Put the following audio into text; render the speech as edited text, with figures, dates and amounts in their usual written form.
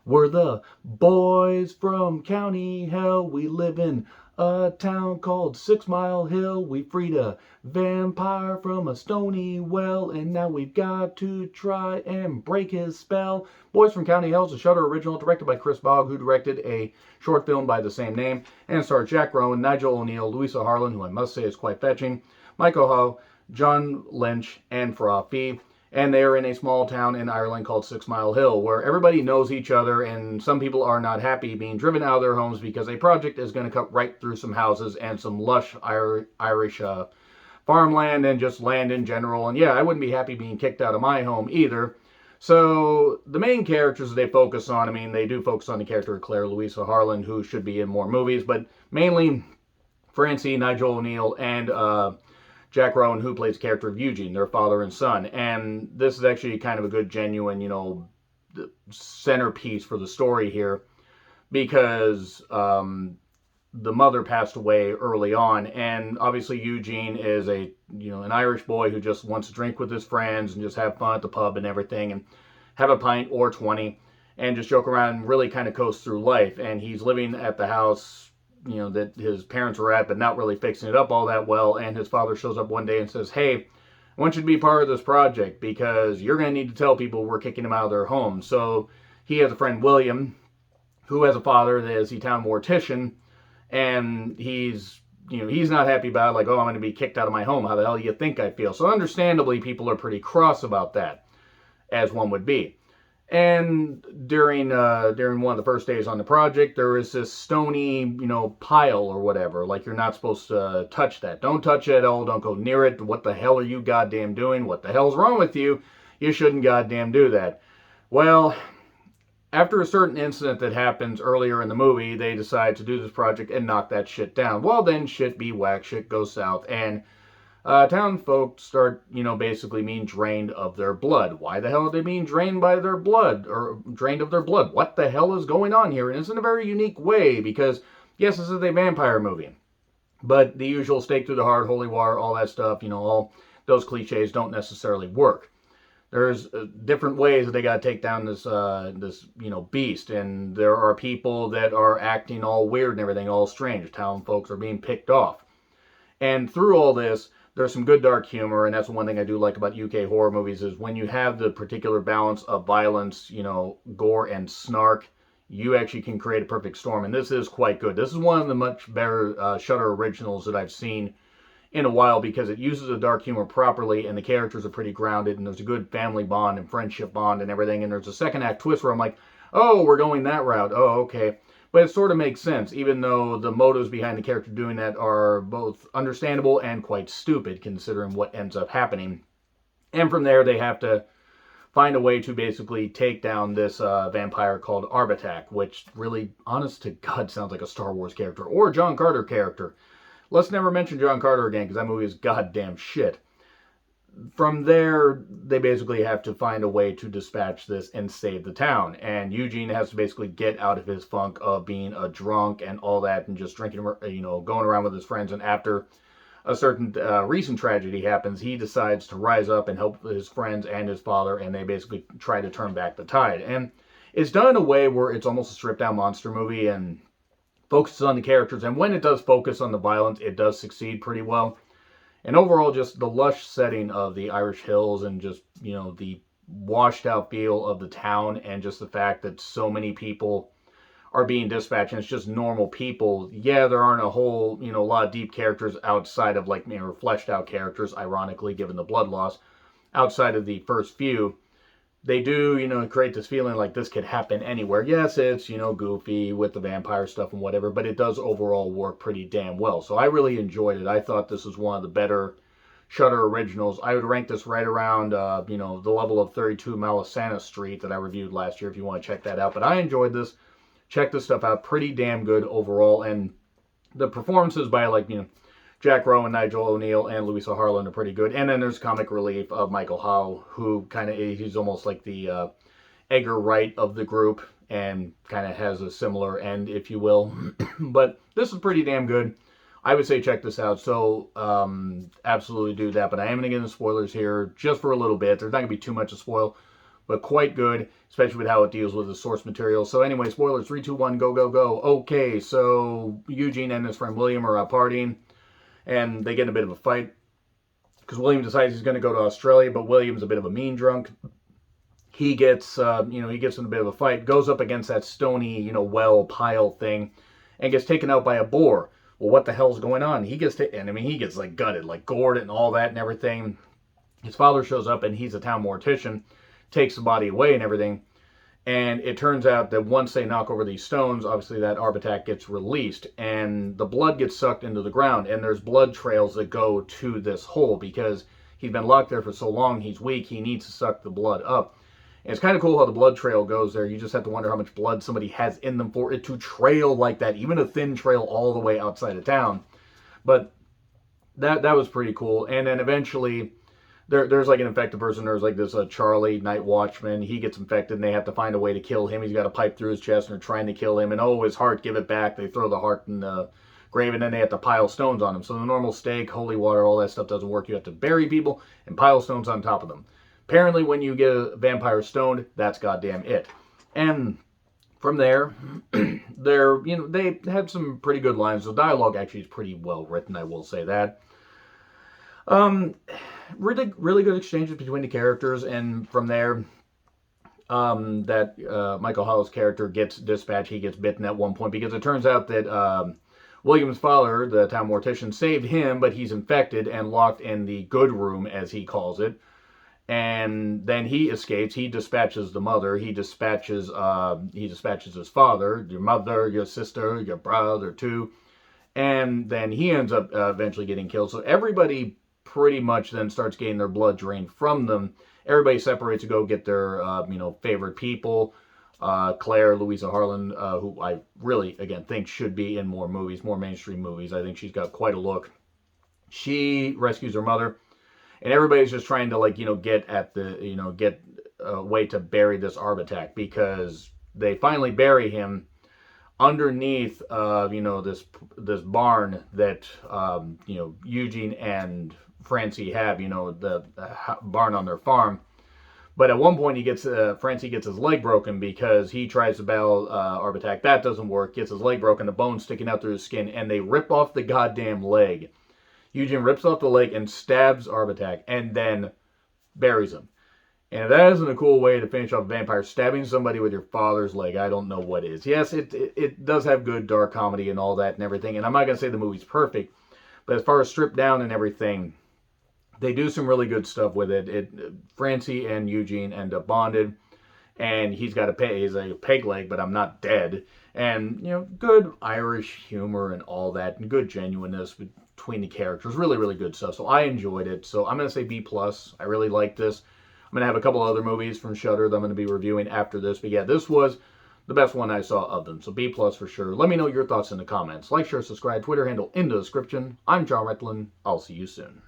We're the boys from County Hell. We live in a town called 6 Mile Hill. We freed a vampire from a stony well, and now we've got to try and break his spell. Boys from County Hell is a Shudder original directed by Chris Bogg, who directed a short film by the same name, and stars Jack Rowan, Nigel O'Neill, Louisa Harlan, who I must say is quite fetching, Michael Howe, John Lynch, and Farah Fee. And they are in a small town in Ireland called 6 Mile Hill, where everybody knows each other, and some people are not happy being driven out of their homes because a project is going to cut right through some houses and some lush Irish farmland and just land in general. And yeah, I wouldn't be happy being kicked out of my home either. So the main characters they focus on, I mean, they do focus on the character of Claire Louisa Harlan, who should be in more movies, but mainly Francie, Nigel O'Neill, and Jack Rowan, who plays the character of Eugene, their father and son. And this is actually kind of a good, genuine, centerpiece for the story here, because the mother passed away early on, and obviously Eugene is an Irish boy who just wants to drink with his friends and just have fun at the pub and everything, and have a pint or 20, and just joke around and really kind of coast through life. And he's living at the house that his parents were at, but not really fixing it up all that well. And his father shows up one day and says, "Hey, I want you to be part of this project because you're going to need to tell people we're kicking them out of their home." So he has a friend, William, who has a father that is the town mortician, and he's not happy about it, like, "Oh, I'm going to be kicked out of my home. How the hell do you think I feel?" So understandably, people are pretty cross about that, as one would be. And during one of the first days on the project, there is this stony, pile or whatever. Like, you're not supposed to touch that. Don't touch it at all. Don't go near it. What the hell are you goddamn doing? What the hell's wrong with you? You shouldn't goddamn do that. Well, after a certain incident that happens earlier in the movie, they decide to do this project and knock that shit down. Well, then shit be whack, shit goes south, and town folk start, basically being drained of their blood. Why the hell are they being drained by their blood, or drained of their blood? What the hell is going on here? And it's in a very unique way, because, yes, this is a vampire movie, but the usual stake through the heart, holy water, all that stuff, all those cliches don't necessarily work. There's different ways that they got to take down this beast, and there are people that are acting all weird and everything, all strange. Town folks are being picked off. And through all this, there's some good dark humor, and that's one thing I do like about UK horror movies, is when you have the particular balance of violence, gore and snark, you actually can create a perfect storm, and this is quite good. This is one of the much better Shudder originals that I've seen in a while, because it uses the dark humor properly, and the characters are pretty grounded, and there's a good family bond and friendship bond and everything, and there's a second act twist where I'm like, oh, we're going that route, oh, okay. But it sort of makes sense, even though the motives behind the character doing that are both understandable and quite stupid, considering what ends up happening. And from there, they have to find a way to basically take down this vampire called Arbitak, which really, honest to God, sounds like a Star Wars character, or a John Carter character. Let's never mention John Carter again, because that movie is goddamn shit. From there, they basically have to find a way to dispatch this and save the town. And Eugene has to basically get out of his funk of being a drunk and all that, and just drinking, going around with his friends. And after a certain recent tragedy happens, he decides to rise up and help his friends and his father, and they basically try to turn back the tide. And it's done in a way where it's almost a stripped-down monster movie and focuses on the characters. And when it does focus on the violence, it does succeed pretty well. And overall, just the lush setting of the Irish hills, and just, the washed out feel of the town, and just the fact that so many people are being dispatched, and it's just normal people. Yeah, there aren't a whole, a lot of deep characters outside of, like, fleshed out characters, ironically, given the blood loss, outside of the first few. They do, create this feeling like this could happen anywhere. Yes, it's, goofy with the vampire stuff and whatever, but it does overall work pretty damn well. So I really enjoyed it. I thought this was one of the better Shudder originals. I would rank this right around, the level of 32 Melisana Street that I reviewed last year, if you want to check that out. But I enjoyed this. Check this stuff out. Pretty damn good overall. And the performances by, Jack Rowan, Nigel O'Neill, and Louisa Harlan are pretty good. And then there's comic relief of Michael Howe, who he's almost like the Edgar Wright of the group, and kind of has a similar end, if you will. But this is pretty damn good. I would say check this out. So absolutely do that. But I am going to get into spoilers here just for a little bit. There's not going to be too much to spoil. but quite good, especially with how it deals with the source material. So anyway, spoilers, 3, 2, 1, go, go, go. Okay, so Eugene and his friend William are out partying, and they get in a bit of a fight, because William decides he's going to go to Australia, but William's a bit of a mean drunk. He gets, he gets in a bit of a fight, goes up against that stony, well pile thing, and gets taken out by a boar. Well, what the hell's going on? He gets he gets like gutted, like gored and all that and everything. His father shows up, and he's a town mortician, takes the body away and everything. And it turns out that once they knock over these stones, obviously that Arbitak gets released, and the blood gets sucked into the ground, and there's blood trails that go to this hole because he's been locked there for so long, he's weak, he needs to suck the blood up. And it's kind of cool how the blood trail goes there. You just have to wonder how much blood somebody has in them for it to trail like that, even a thin trail all the way outside of town. But that was pretty cool. And then eventually, there's like an infected person. There's like this Charlie, night watchman. He gets infected, and they have to find a way to kill him. He's got a pipe through his chest, and they're trying to kill him. And his heart, give it back. They throw the heart in the grave, and then they have to pile stones on him. So the normal stake, holy water, all that stuff doesn't work. You have to bury people and pile stones on top of them. Apparently, when you get a vampire stoned, that's goddamn it. And from there, they had some pretty good lines. The dialogue actually is pretty well written, I will say that. Really, really good exchanges between the characters, and from there, Michael Hall's character gets dispatched. He gets bitten at one point because it turns out that William's father, the town mortician, saved him, but he's infected and locked in the good room, as he calls it. And then he escapes. He dispatches the mother. He dispatches his father, your mother, your sister, your brother too. And then he ends up eventually getting killed. So everybody pretty much then starts getting their blood drained from them. Everybody separates to go get their favorite people. Claire, Louisa Harlan, who I really again think should be in more movies, more mainstream movies. I think she's got quite a look. She rescues her mother. And everybody's just trying to get at get a way to bury this Arbitak, because they finally bury him underneath this barn that Eugene and Francie have, the barn on their farm. But at one point Francie gets his leg broken because he tries to battle Arbitak. That doesn't work. Gets his leg broken, the bone sticking out through his skin, and they rip off the goddamn leg. Eugene rips off the leg and stabs Arbitak and then buries him. And if that isn't a cool way to finish off a vampire, stabbing somebody with your father's leg, I don't know what is. Yes, it does have good dark comedy and all that and everything. And I'm not going to say the movie's perfect, but as far as stripped down and everything, they do some really good stuff with it. Francie and Eugene end up bonded, and he's a peg leg, but I'm not dead. And, good Irish humor and all that, and good genuineness between the characters. Really, really good stuff. So I enjoyed it. So I'm going to say B+. I really liked this. I'm going to have a couple other movies from Shudder that I'm going to be reviewing after this. But yeah, this was the best one I saw of them. So B+ for sure. Let me know your thoughts in the comments. Like, share, subscribe, Twitter handle in the description. I'm John Retlin. I'll see you soon.